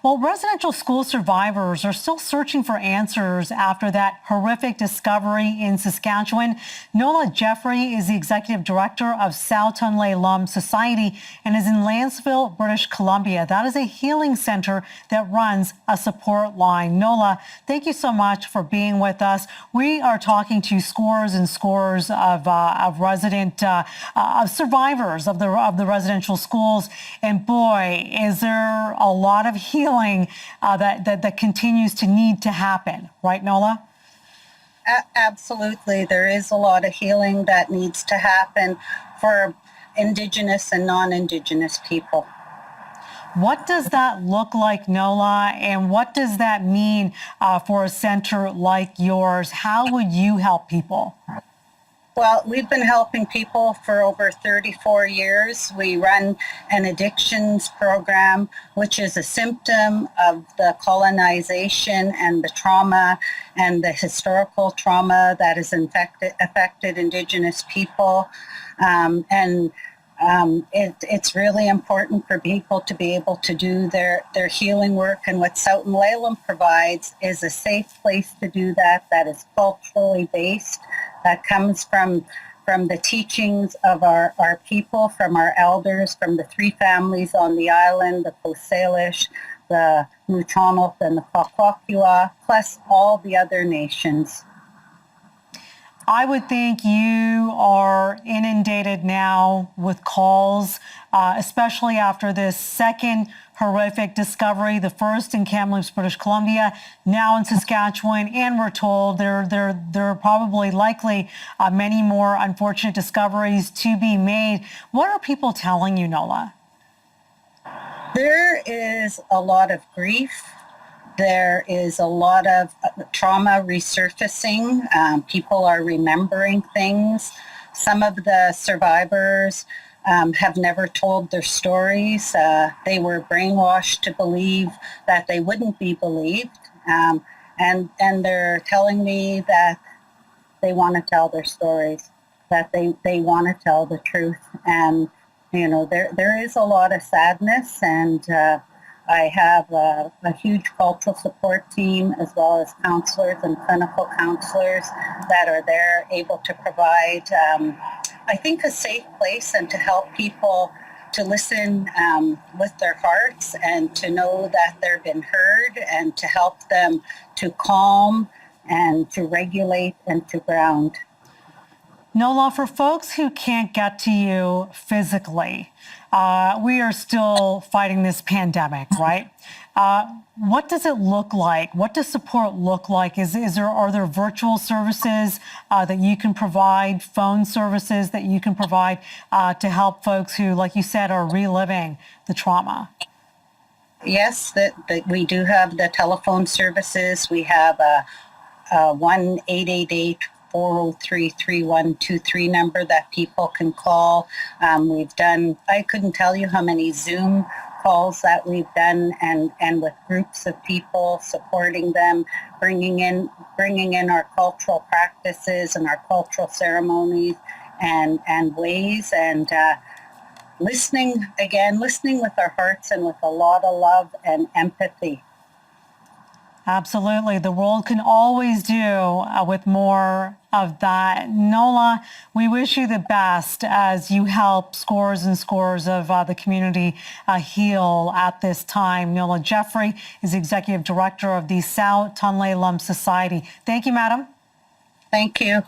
Well, residential school survivors are still searching for answers after that horrific discovery in Saskatchewan. Nola Jeffrey is the executive director of Tsow-Tun Society and is in Lanceville, British Columbia. That is a healing center that runs a support line. Nola, thank you so much for being with us. We are talking to scores and scores of survivors of the residential schools, and boy, is there a lot of healing that continues to need to happen, right, Nola? Absolutely. There is a lot of healing that needs to happen for Indigenous and non-Indigenous people. What does that look like, Nola, and what does that mean for a center like yours? How would you help people? Well, we've been helping people for over 34 years. We run an addictions program, which is a symptom of the colonization and the trauma and the historical trauma that has affected Indigenous people. It's really important for people to be able to do their healing work. And what Tsow-Tun provides is a safe place to do that is culturally based, that comes from the teachings of our people, from our elders, from the three families on the island, the Coast Salish, the Nuu-chah-nulth, and the Kwakwaka'wakw, plus all the other nations. I would think you are inundated now with calls, especially after this second horrific discovery, the first in Kamloops, British Columbia, now in Saskatchewan, and we're told there are probably likely many more unfortunate discoveries to be made. What are people telling you, Nola? There is a lot of grief. There is a lot of trauma resurfacing. People are remembering things. Some of the survivors have never told their stories. They were brainwashed to believe that they wouldn't be believed. And they're telling me that they want to tell their stories, that they want to tell the truth. And, you know, there is a lot of sadness, and I have a huge cultural support team, as well as counselors and clinical counselors that are there, able to provide, I think, a safe place and to help people to listen with their hearts and to know that they've been heard, and to help them to calm and to regulate and to ground. Nola, for folks who can't get to you physically, we are still fighting this pandemic, right? What does it look like? What does support look like? Are there virtual services that you can provide, phone services that you can provide to help folks who, like you said, are reliving the trauma? Yes, that we do have the telephone services. We have a 1-888 403-3123 number that people can call. We've done, I couldn't tell you how many Zoom calls that we've done, and with groups of people, supporting them, bringing in our cultural practices and our cultural ceremonies and ways, and listening with our hearts and with a lot of love and empathy. Absolutely. The world can always do with more of that. Nola, we wish you the best as you help scores and scores of the community heal at this time. Nola Jeffrey is Executive Director of the Tsow-Tun Society. Thank you, madam. Thank you.